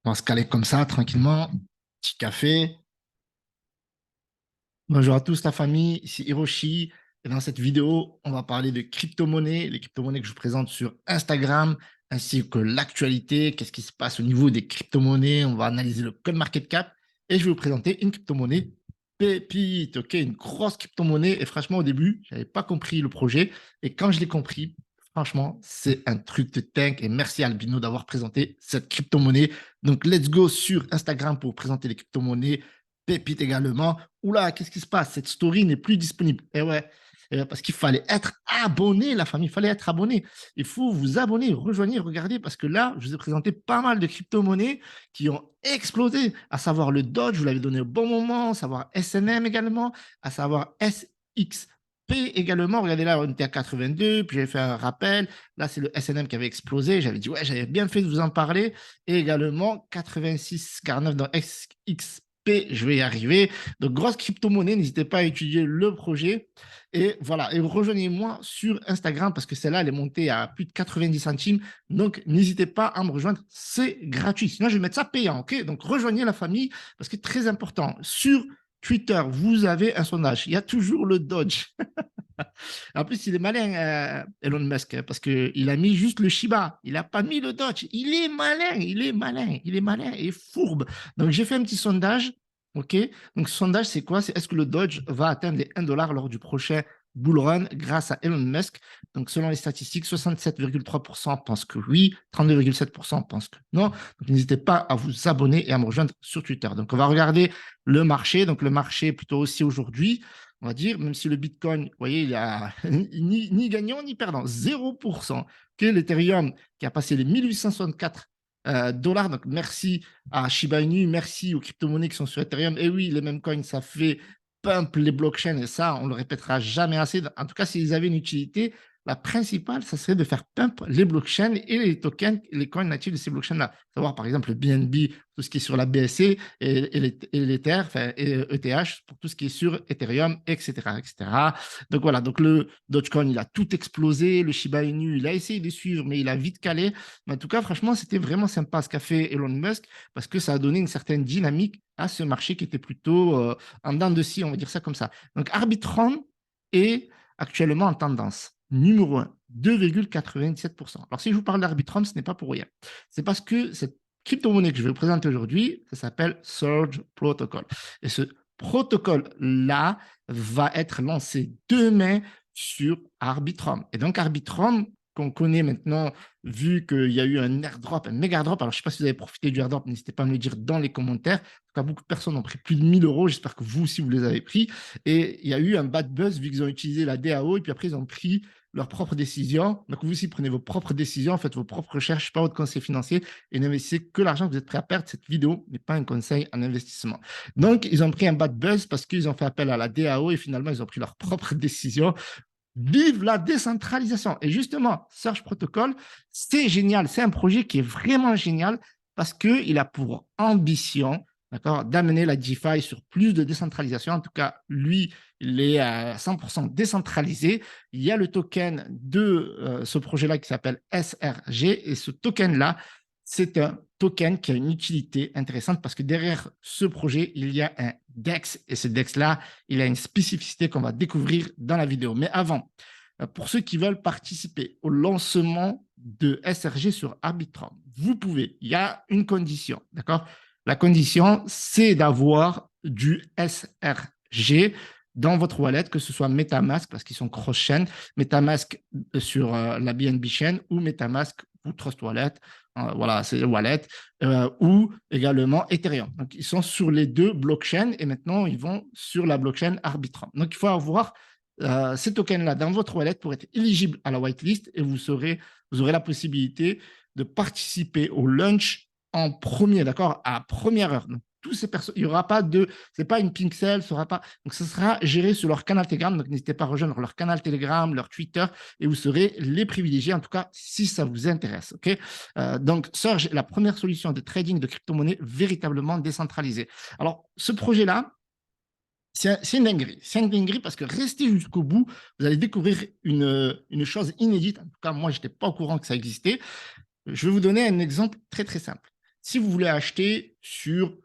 On va se caler comme ça, tranquillement. Petit café. Bonjour à tous, la famille. Ici Hiroshi. Et dans cette vidéo, on va parler de crypto-monnaies, les crypto-monnaies que je vous présente sur Instagram, ainsi que l'actualité, qu'est-ce qui se passe au niveau des crypto-monnaies. On va analyser le code market cap et je vais vous présenter une crypto-monnaie pépite, ok, une grosse crypto-monnaie. Et franchement, au début, je n'avais pas compris le projet. Et quand je l'ai compris, franchement, c'est un truc de dingue. Et merci Albino d'avoir présenté cette crypto-monnaie. Donc, let's go sur Instagram pour présenter les crypto-monnaies. Pépite également. Oula, qu'est-ce qui se passe? Cette story n'est plus disponible. Ouais, parce qu'il fallait être abonné, la famille, il fallait être abonné. Il faut vous abonner, rejoindre, regarder, parce que là, je vous ai présenté pas mal de crypto-monnaies qui ont explosé, à savoir le Dodge, vous l'avez donné au bon moment, à savoir SNM également, à savoir SXP également. Regardez là, on était à 82, puis j'ai fait un rappel. Là, c'est le SNM qui avait explosé. J'avais dit, ouais, j'avais bien fait de vous en parler. Et également 86,49 dans SXP. Je vais y arriver. Donc, grosse crypto-monnaie, n'hésitez pas à étudier le projet. Et voilà, et rejoignez-moi sur Instagram parce que celle-là, elle est montée à plus de 90 centimes. Donc, n'hésitez pas à me rejoindre, c'est gratuit. Sinon, je vais mettre ça payant, ok? Donc, rejoignez la famille parce que c'est très important. Sur Twitter, vous avez un sondage. Il y a toujours le Dodge. En plus, il est malin, Elon Musk, hein, parce qu'il a mis juste le Shiba. Il n'a pas mis le Dodge. Il est malin, il est malin, il est malin et fourbe. Donc, j'ai fait un petit sondage. OK. Donc, ce sondage, c'est quoi? C'est est-ce que le Dodge va atteindre les 1 dollar lors du prochain bull run grâce à Elon Musk? Donc, selon les statistiques, 67,3% pensent que oui, 32,7% pensent que non. Donc, n'hésitez pas à vous abonner et à me rejoindre sur Twitter. Donc, on va regarder le marché. Donc, le marché plutôt aussi aujourd'hui, on va dire, même si le Bitcoin, vous voyez, il a ni gagnant ni perdant, 0%. Que l'Ethereum qui a passé les 1864 dollars. Donc, merci à Shiba Inu, merci aux crypto-monnaies qui sont sur Ethereum. Et oui, les mêmes coins, ça fait pump les blockchains. Et ça, on ne le répétera jamais assez. En tout cas, s'ils avaient une utilité, la principale, ça serait de faire pump les blockchains et les tokens, les coins natifs de ces blockchains-là. Savoir, par exemple, le BNB, tout ce qui est sur la BSC et l'Ether, enfin, et ETH pour tout ce qui est sur Ethereum, etc., etc. Donc voilà, donc le Dogecoin, il a tout explosé. Le Shiba Inu, il a essayé de suivre, mais il a vite calé. Mais en tout cas, franchement, c'était vraiment sympa ce qu'a fait Elon Musk parce que ça a donné une certaine dynamique à ce marché qui était plutôt en dents de scie, on va dire ça comme ça. Donc Arbitrum est actuellement en tendance. Numéro 1, 2,97%. Alors, si je vous parle d'Arbitrum, ce n'est pas pour rien. C'est parce que cette crypto-monnaie que je vais vous présenter aujourd'hui, ça s'appelle Surge Protocol. Et ce protocole-là va être lancé demain sur Arbitrum. Et donc, Arbitrum, qu'on connaît maintenant, vu qu'il y a eu un airdrop, un méga airdrop. Alors, je ne sais pas si vous avez profité du airdrop, n'hésitez pas à me le dire dans les commentaires. En tout cas, beaucoup de personnes ont pris plus de 1 000 euros. J'espère que vous aussi, vous les avez pris. Et il y a eu un bad buzz vu qu'ils ont utilisé la DAO et puis après, ils ont pris leurs propres décisions. Donc, vous aussi, prenez vos propres décisions, faites vos propres recherches, pas votre conseil financier et n'investissez que l'argent que vous êtes prêt à perdre. Cette vidéo n'est pas un conseil en investissement. Donc, ils ont pris un bad buzz parce qu'ils ont fait appel à la DAO et finalement, ils ont pris leurs propres décisions. Vive la décentralisation. Et justement, Search Protocol, c'est génial. C'est un projet qui est vraiment génial parce qu'il a pour ambition, d'accord, d'amener la DeFi sur plus de décentralisation. En tout cas, lui, il est à 100% décentralisé. Il y a le token de ce projet-là qui s'appelle SRG. Et ce token-là, c'est un token qui a une utilité intéressante parce que derrière ce projet, il y a un DEX. Et ce DEX-là, il a une spécificité qu'on va découvrir dans la vidéo. Mais avant, pour ceux qui veulent participer au lancement de SRG sur Arbitrum, vous pouvez, il y a une condition, d'accord? La condition, c'est d'avoir du SRG dans votre wallet, que ce soit MetaMask, parce qu'ils sont cross-chain, MetaMask sur la BNB chain ou MetaMask ou Trust Wallet, voilà, c'est Wallet, ou également Ethereum. Donc, ils sont sur les deux blockchains et maintenant, ils vont sur la blockchain Arbitrum. Donc, il faut avoir ces tokens-là dans votre wallet pour être éligible à la whitelist et vous aurez la possibilité de participer au launch en premier, d'accord, à première heure. Donc, tous ces personnes, il n'y aura pas de, c'est pas une pixel, sera pas, donc ce sera géré sur leur canal Telegram. Donc, n'hésitez pas à rejoindre leur canal Telegram, leur Twitter et vous serez les privilégiés, en tout cas, si ça vous intéresse, ok? Donc, Surge est la première solution de trading de crypto-monnaie véritablement décentralisée. Alors, ce projet-là, c'est une dinguerie. C'est une dinguerie parce que restez jusqu'au bout, vous allez découvrir une chose inédite. En tout cas, moi, je n'étais pas au courant que ça existait. Je vais vous donner un exemple très, très simple. Si vous voulez acheter sur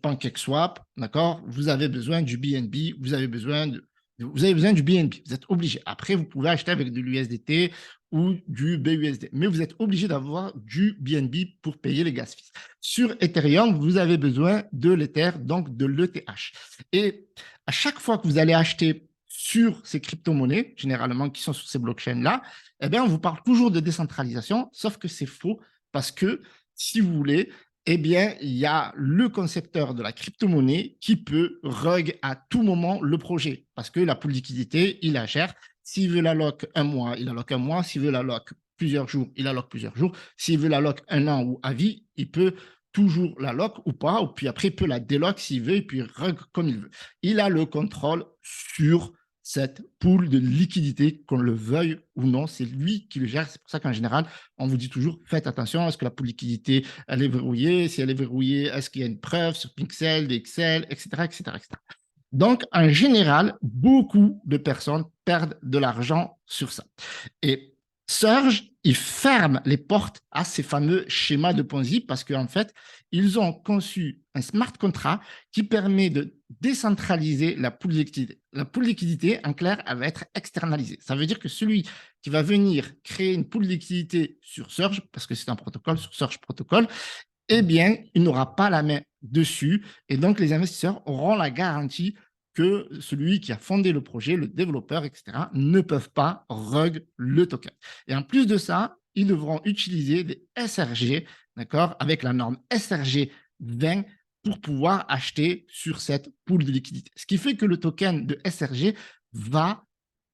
PancakeSwap, d'accord, vous avez besoin du BNB, vous avez besoin du BNB, vous êtes obligé. Après, vous pouvez acheter avec de l'USDT ou du BUSD, mais vous êtes obligé d'avoir du BNB pour payer les gaz fees. Sur Ethereum, vous avez besoin de l'Ether, donc de l'ETH. Et à chaque fois que vous allez acheter sur ces crypto-monnaies, généralement qui sont sur ces blockchains-là, eh bien, on vous parle toujours de décentralisation, sauf que c'est faux parce que, si vous voulez, eh bien, il y a le concepteur de la crypto-monnaie qui peut rug à tout moment le projet parce que la pool liquidité, il la gère. S'il veut la lock un mois, il la lock un mois. S'il veut la lock plusieurs jours, il la lock plusieurs jours. S'il veut la lock un an ou à vie, il peut toujours la lock ou pas, ou puis après, il peut la délock s'il veut, et puis rug comme il veut. Il a le contrôle sur cette pool de liquidité, qu'on le veuille ou non, c'est lui qui le gère. C'est pour ça qu'en général, on vous dit toujours, faites attention, est-ce que la pool liquidité, elle est verrouillée? Si elle est verrouillée, est-ce qu'il y a une preuve sur Pixel, DXL, etc., etc., etc. Donc, en général, beaucoup de personnes perdent de l'argent sur ça. Et Surge, ils ferment les portes à ces fameux schémas de Ponzi parce qu'en fait, ils ont conçu un smart contract qui permet de décentraliser la pool liquidité. La pool liquidité, en clair, elle va être externalisée. Ça veut dire que celui qui va venir créer une pool liquidité sur Surge, parce que c'est un protocole sur Surge Protocol, eh bien, il n'aura pas la main dessus. Et donc, les investisseurs auront la garantie que celui qui a fondé le projet, le développeur, etc., ne peuvent pas rug le token. Et en plus de ça, ils devront utiliser des SRG, d'accord, avec la norme SRG 20 pour pouvoir acheter sur cette pool de liquidité. Ce qui fait que le token de SRG va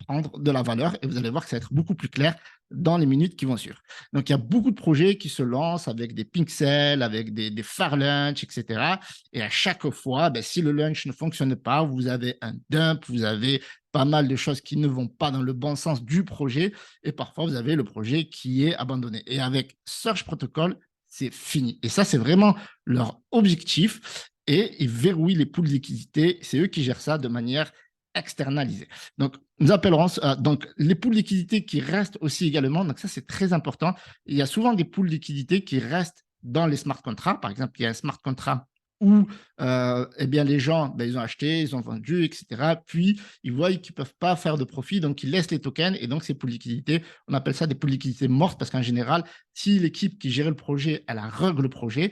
prendre de la valeur et vous allez voir que ça va être beaucoup plus clair dans les minutes qui vont suivre. Donc, il y a beaucoup de projets qui se lancent avec des pixels, avec des phare lunch, etc. Et à chaque fois, ben, si le lunch ne fonctionne pas, vous avez un dump, vous avez pas mal de choses qui ne vont pas dans le bon sens du projet et parfois, vous avez le projet qui est abandonné. Et avec Search Protocol, c'est fini. Et ça, c'est vraiment leur objectif et ils verrouillent les poules de liquidité. C'est eux qui gèrent ça de manière externalisée. Donc, nous appellerons donc les poules de liquidité qui restent aussi également. Donc, ça, c'est très important. Il y a souvent des poules de liquidité qui restent dans les smart contracts. Par exemple, il y a un smart contract où eh bien, les gens, ben, ils ont acheté, ils ont vendu, etc. Puis, ils voient qu'ils ne peuvent pas faire de profit, donc ils laissent les tokens. Et donc, ces poules de liquidité, on appelle ça des poules de liquidité mortes parce qu'en général, si l'équipe qui gérait le projet, elle a rug le projet,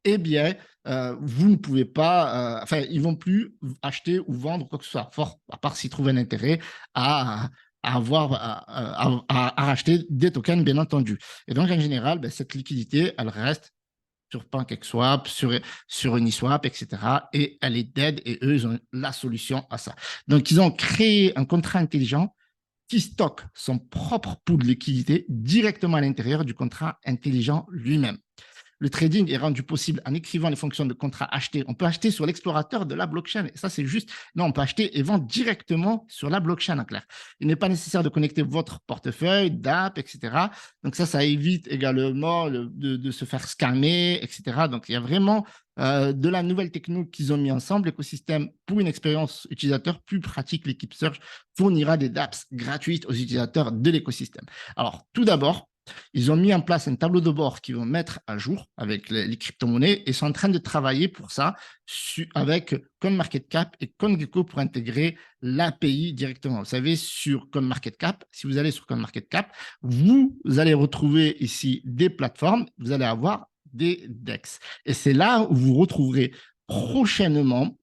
eh bien, vous ne pouvez pas, enfin, ils ne vont plus acheter ou vendre quoi que ce soit, fort, à part s'ils trouvent un intérêt à racheter des tokens, bien entendu. Et donc, en général, ben, cette liquidité, elle reste sur PancakeSwap, sur Uniswap, etc. Et elle est dead et eux, ils ont la solution à ça. Donc, ils ont créé un contrat intelligent qui stocke son propre pool de liquidité directement à l'intérieur du contrat intelligent lui-même. Le trading est rendu possible en écrivant les fonctions de contrat acheté. On peut acheter sur l'explorateur de la blockchain. Et ça, c'est juste. Non, on peut acheter et vendre directement sur la blockchain, en clair. Il n'est pas nécessaire de connecter votre portefeuille, d'app, etc. Donc ça évite également de se faire scammer, etc. Donc, il y a vraiment de la nouvelle techno qu'ils ont mis ensemble. L'écosystème, pour une expérience utilisateur plus pratique, l'équipe Search fournira des dApps gratuites aux utilisateurs de l'écosystème. Alors, tout d'abord, ils ont mis en place un tableau de bord qu'ils vont mettre à jour avec les crypto-monnaies et sont en train de travailler pour ça avec CoinMarketCap et CoinGecko pour intégrer l'API directement. Vous savez, sur CoinMarketCap, si vous allez sur CoinMarketCap, vous allez retrouver ici des plateformes, vous allez avoir des DEX. Et c'est là où vous retrouverez prochainement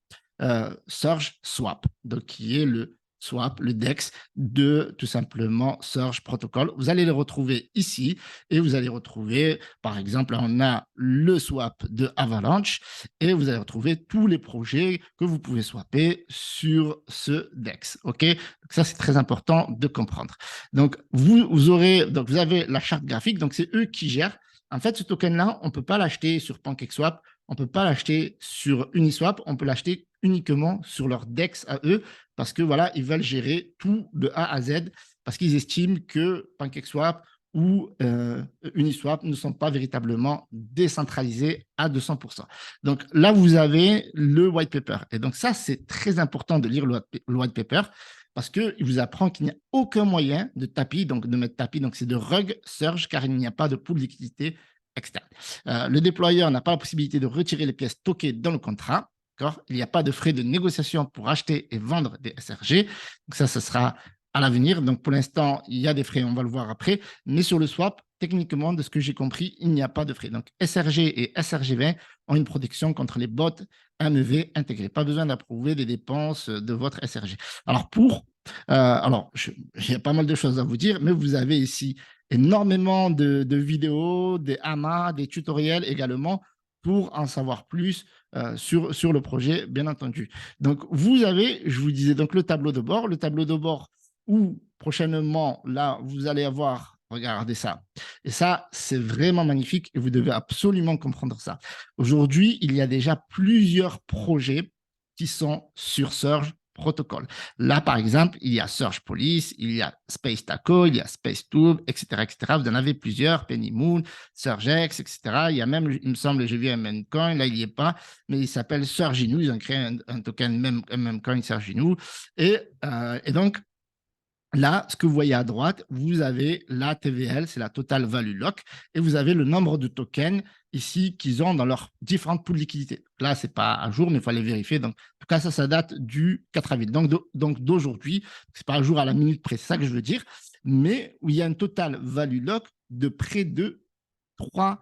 Surge Swap, donc qui est le swap, le DEX de tout simplement Surge Protocol. Vous allez le retrouver ici et vous allez retrouver, par exemple, on a le swap de Avalanche et vous allez retrouver tous les projets que vous pouvez swapper sur ce DEX. OK? Donc ça, c'est très important de comprendre. Donc, vous avez la charte graphique, donc c'est eux qui gèrent. En fait, ce token-là, on ne peut pas l'acheter sur PancakeSwap, on ne peut pas l'acheter sur Uniswap, on peut l'acheter uniquement sur leur DEX à eux parce que voilà, ils veulent gérer tout de A à Z parce qu'ils estiment que PancakeSwap ou Uniswap ne sont pas véritablement décentralisés à 200%. Donc là, vous avez le white paper. Et donc ça, c'est très important de lire le white paper parce qu'il vous apprend qu'il n'y a aucun moyen de tapis, donc de mettre tapis, donc c'est de rug surge car il n'y a pas de pool de liquidité externe. Le déployeur n'a pas la possibilité de retirer les pièces stockées dans le contrat. Il n'y a pas de frais de négociation pour acheter et vendre des SRG. Donc ça sera à l'avenir. Donc pour l'instant, il y a des frais, on va le voir après. Mais sur le swap, techniquement, de ce que j'ai compris, il n'y a pas de frais. Donc SRG et SRG20 ont une protection contre les bots MEV intégrés. Pas besoin d'approuver des dépenses de votre SRG. Alors il y a pas mal de choses à vous dire, mais vous avez ici énormément de vidéos, des AMA, des tutoriels également pour en savoir plus sur le projet, bien entendu. Donc, vous avez, je vous disais, donc le tableau de bord où prochainement, là, vous allez avoir, regardez ça. Et ça, c'est vraiment magnifique et vous devez absolument comprendre ça. Aujourd'hui, il y a déjà plusieurs projets qui sont sur Surge Protocol. Là, par exemple, il y a Surge Police, il y a Space Taco, il y a Space Tube, etc., etc. Vous en avez plusieurs, Penny Moon, Surgex, etc. Il y a même, il me semble, j'ai vu un Memcoin, là, il n'y est pas, mais il s'appelle Surginou. Ils ont créé un token Memcoin Surginou. Et donc, là, ce que vous voyez à droite, vous avez la TVL, c'est la Total Value Lock, et vous avez le nombre de tokens ici qu'ils ont dans leurs différentes pools de liquidités. Là, ce n'est pas à jour, mais il faut aller vérifier. Donc, en tout cas, ça date du 4 avril, donc d'aujourd'hui. Ce n'est pas à jour à la minute près, c'est ça que je veux dire. Mais où il y a un Total Value Lock de près de 3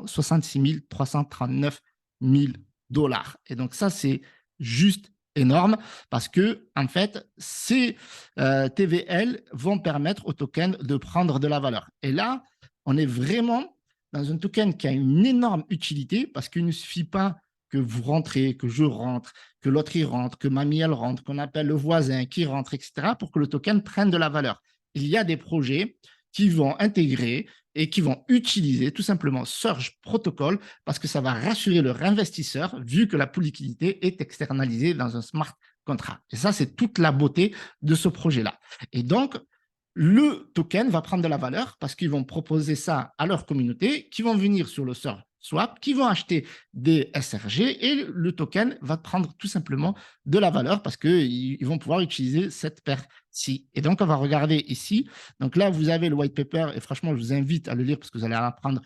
66 339 000 dollars. Et donc, ça, c'est juste énorme parce que, en fait, ces TVL vont permettre au token de prendre de la valeur. Et là, on est vraiment dans un token qui a une énorme utilité parce qu'il ne suffit pas que vous rentrez, que je rentre, que l'autre y rentre, que mamie elle rentre, qu'on appelle le voisin qui rentre, etc., pour que le token prenne de la valeur. Il y a des projets qui vont intégrer et qui vont utiliser tout simplement Surge Protocol parce que ça va rassurer leur investisseur vu que la pool liquidité est externalisée dans un smart contract. Et ça, c'est toute la beauté de ce projet-là. Et donc, le token va prendre de la valeur parce qu'ils vont proposer ça à leur communauté, qui vont venir sur le Surge Swap, qui vont acheter des SRG et le token va prendre tout simplement de la valeur parce qu'ils vont pouvoir utiliser cette paire-ci. Et donc, on va regarder ici. Donc là, vous avez le white paper et franchement, je vous invite à le lire parce que vous allez en apprendre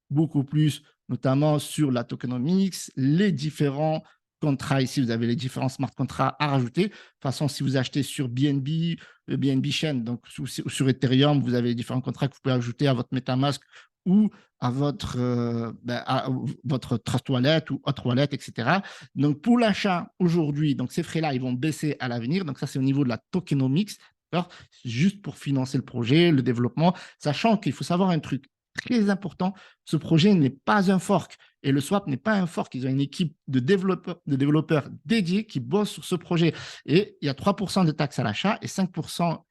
beaucoup plus, notamment sur la tokenomics, les différents contrats. Ici, vous avez les différents smart contrats à rajouter. De toute façon, si vous achetez sur BNB, BNB Chain, donc sur Ethereum, vous avez les différents contrats que vous pouvez ajouter à votre MetaMask ou à votre Trust Wallet ou autre wallet, etc. Donc, pour l'achat aujourd'hui, donc ces frais-là, ils vont baisser à l'avenir. Donc, ça, c'est au niveau de la tokenomics, juste pour financer le projet, le développement, sachant qu'il faut savoir un truc très important, ce projet n'est pas un fork et le swap n'est pas un fork. Ils ont une équipe de développeurs dédiés qui bossent sur ce projet. Et il y a 3% de taxes à l'achat et 5%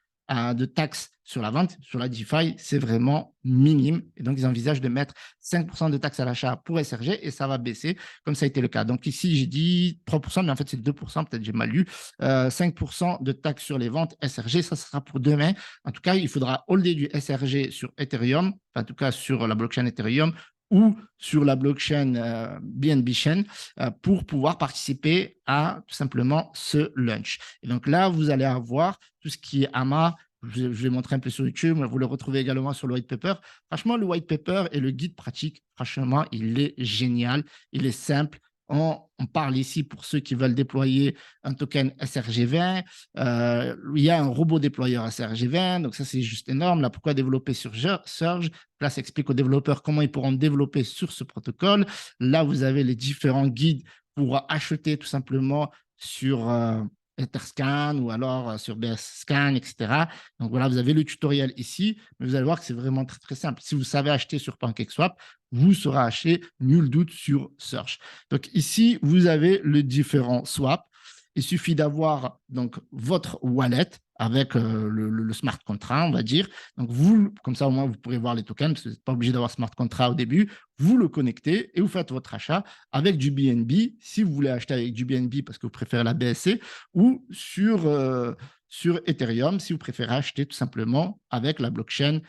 de taxes sur la vente. Sur la DeFi, c'est vraiment minime. Et donc, ils envisagent de mettre 5% de taxes à l'achat pour SRG et ça va baisser, comme ça a été le cas. Donc, ici, j'ai dit 3%, mais en fait, c'est 2%, peut-être j'ai mal lu. 5% de taxes sur les ventes SRG, ça sera pour demain. En tout cas, il faudra holder du SRG sur Ethereum, en tout cas sur la blockchain Ethereum ou sur la blockchain BNB Chain pour pouvoir participer à tout simplement ce launch. Et donc là, vous allez avoir tout ce qui est AMA. Je vais montrer un peu sur YouTube, vous le retrouvez également sur le white paper. Franchement, le white paper et le guide pratique, franchement, il est génial, il est simple. On parle ici pour ceux qui veulent déployer un token SRG20. Il y a un robot déployeur SRG20, donc ça c'est juste énorme. Là, pourquoi développer sur Surge? Là, ça explique aux développeurs comment ils pourront développer sur ce protocole. Là, vous avez les différents guides pour acheter tout simplement sur Etherscan ou alors sur BSScan, etc. Donc voilà, vous avez le tutoriel ici, mais vous allez voir que c'est vraiment très, très simple. Si vous savez acheter sur PancakeSwap, vous saurez acheter, nul doute, sur Surge. Donc ici, vous avez le différent swap. Il suffit d'avoir donc votre wallet avec le smart contract, on va dire. Donc vous, comme ça au moins vous pourrez voir les tokens parce que vous n'êtes pas obligé d'avoir smart contract au début. Vous le connectez et vous faites votre achat avec du BNB si vous voulez acheter avec du BNB parce que vous préférez la BSC ou sur Ethereum si vous préférez acheter tout simplement avec la blockchain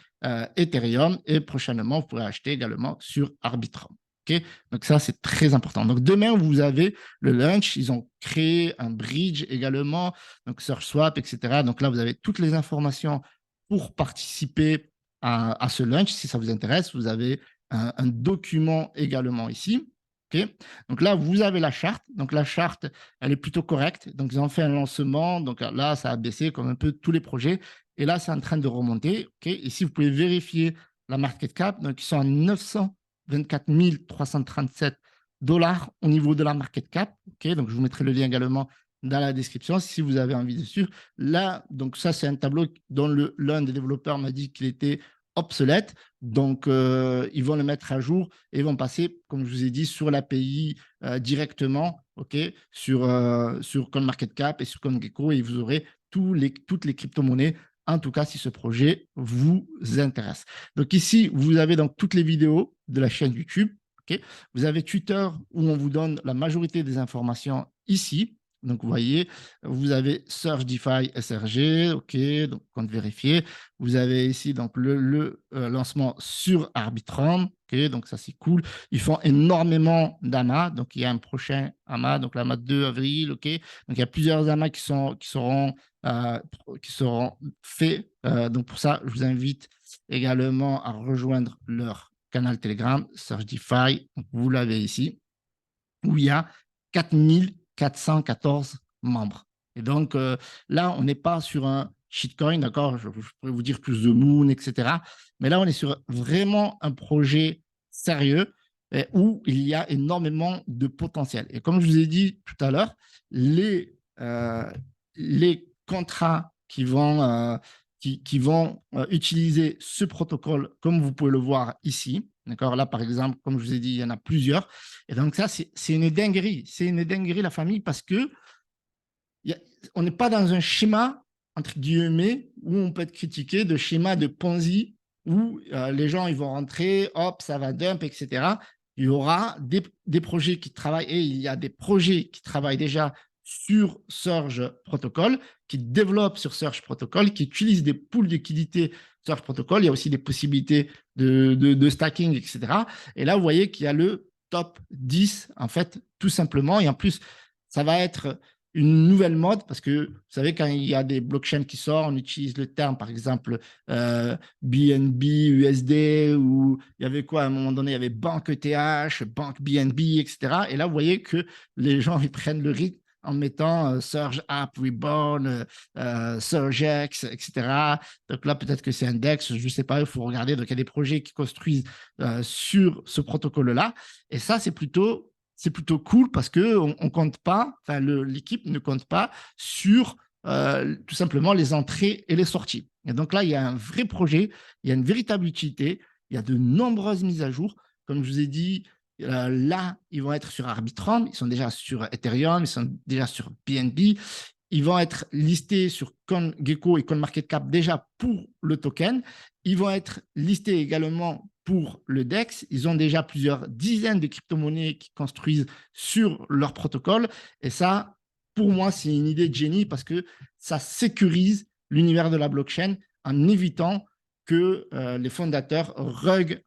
Ethereum et prochainement vous pourrez acheter également sur Arbitrum. Okay, donc ça, c'est très important. Donc demain, vous avez le launch. Ils ont créé un bridge également, donc SurgeSwap, etc. Donc là, vous avez toutes les informations pour participer à ce launch. Si ça vous intéresse, vous avez un document également ici. Okay. Donc là, vous avez la charte. Donc la charte, elle est plutôt correcte. Donc ils ont fait un lancement. Donc là, ça a baissé comme un peu tous les projets. Et là, c'est en train de remonter. Okay. Ici, vous pouvez vérifier la market cap. Donc ils sont à 924 337 dollars au niveau de la market cap. Okay. Donc je vous mettrai le lien également dans la description si vous avez envie de suivre. Là, donc ça, c'est un tableau dont l'un des développeurs m'a dit qu'il était obsolète. Donc, ils vont le mettre à jour et ils vont passer, comme je vous ai dit, sur l'API directement, okay, sur CoinMarketCap et sur CoinGecko, et vous aurez toutes les crypto-monnaies, en tout cas si ce projet vous intéresse. Donc ici, vous avez donc toutes les vidéos de la chaîne YouTube. Okay. Vous avez Twitter où on vous donne la majorité des informations ici. Donc, vous voyez, vous avez Search DeFi SRG, OK, donc compte vérifié. Vous avez ici donc le lancement sur Arbitrum, OK, donc ça c'est cool. Ils font énormément d'AMA, donc il y a un prochain AMA, donc l'AMA 2 avril, OK. Donc il y a plusieurs AMA qui seront faits. Donc pour ça, je vous invite également à rejoindre leur canal Telegram, Search DeFi, donc vous l'avez ici, où il y a 4414 membres. Et donc, là, on n'est pas sur un shitcoin, d'accord, je pourrais vous dire plus de Moon, etc. Mais là, on est sur vraiment un projet sérieux où il y a énormément de potentiel. Et comme je vous ai dit tout à l'heure, les contrats qui vont utiliser ce protocole, comme vous pouvez le voir ici, d'accord, là, par exemple, comme je vous ai dit, il y en a plusieurs. Et donc, ça, c'est une dinguerie. C'est une dinguerie, la famille, parce que on n'est pas dans un schéma, entre guillemets, où on peut être critiqué de schéma de Ponzi, où les gens ils vont rentrer, hop, ça va dump, etc. Il y aura des projets qui travaillent, et il y a des projets qui travaillent déjà sur Surge Protocol, qui développent sur Surge Protocol, qui utilisent des pools de liquidité Surge Protocol. Il y a aussi des possibilités de stacking, etc. Et là, vous voyez qu'il y a le top 10, en fait, tout simplement. Et en plus, ça va être une nouvelle mode parce que vous savez, quand il y a des blockchains qui sortent, on utilise le terme, par exemple, BNB, USD, ou il y avait quoi à un moment donné, il y avait Banque ETH, Banque BNB, etc. Et là, vous voyez que les gens, ils prennent le rythme en mettant Surge App, Reborn, SurgeX, etc. Donc là, peut-être que c'est Index, je ne sais pas, il faut regarder. Donc, il y a des projets qui construisent sur ce protocole-là. Et ça, c'est plutôt cool parce qu'on ne compte pas, enfin, l'équipe ne compte pas sur tout simplement les entrées et les sorties. Et donc là, il y a un vrai projet, il y a une véritable utilité, il y a de nombreuses mises à jour. Comme je vous ai dit, là, ils vont être sur Arbitrum, ils sont déjà sur Ethereum, ils sont déjà sur BNB. Ils vont être listés sur CoinGecko et CoinMarketCap déjà pour le token. Ils vont être listés également pour le DEX. Ils ont déjà plusieurs dizaines de crypto-monnaies qui construisent sur leur protocole. Et ça, pour moi, c'est une idée de génie parce que ça sécurise l'univers de la blockchain en évitant que les fondateurs ruguent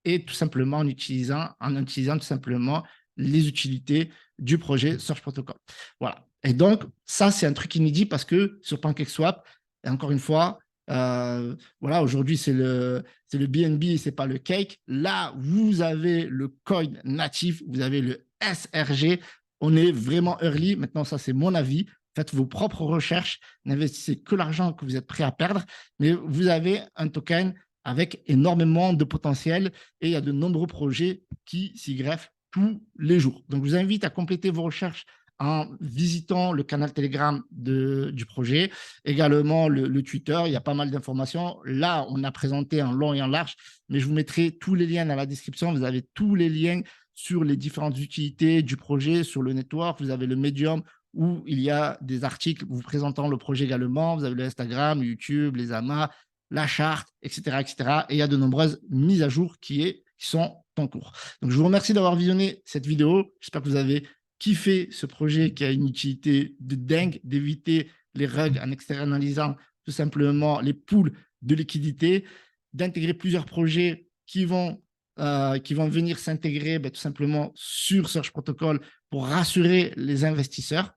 et tout simplement en utilisant tout simplement les utilités du projet Search Protocol. Voilà. Et donc, ça, c'est un truc inédit parce que sur PancakeSwap, et encore une fois, voilà, aujourd'hui, c'est le BNB, ce n'est pas le cake. Là, vous avez le coin natif, vous avez le SRG. On est vraiment early. Maintenant, ça, c'est mon avis. Faites vos propres recherches. N'investissez que l'argent que vous êtes prêt à perdre. Mais vous avez un token avec énormément de potentiel et il y a de nombreux projets qui s'y greffent tous les jours. Donc, je vous invite à compléter vos recherches en visitant le canal Telegram du projet, également le Twitter, il y a pas mal d'informations. Là, on a présenté en long et en large, mais je vous mettrai tous les liens dans la description. Vous avez tous les liens sur les différentes utilités du projet, sur le network. Vous avez le Medium où il y a des articles vous présentant le projet également. Vous avez le Instagram, YouTube, les AMA, la charte, etc., etc. Et il y a de nombreuses mises à jour qui sont en cours. Donc, je vous remercie d'avoir visionné cette vidéo. J'espère que vous avez kiffé ce projet qui a une utilité de dingue, d'éviter les rugs en externalisant tout simplement les pools de liquidité, d'intégrer plusieurs projets qui vont venir s'intégrer tout simplement sur Search Protocol pour rassurer les investisseurs.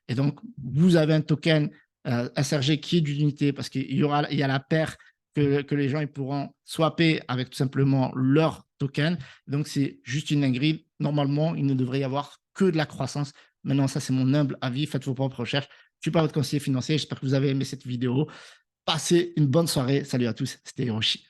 Et donc, vous avez un token SRG qui est d'unité parce qu'il y a la paire que les gens ils pourront swapper avec tout simplement leur token. Donc, c'est juste une dinguerie. Normalement, il ne devrait y avoir que de la croissance. Maintenant, ça, c'est mon humble avis. Faites vos propres recherches. Je suis pas votre conseiller financier. J'espère que vous avez aimé cette vidéo. Passez une bonne soirée. Salut à tous. C'était Hiroshi.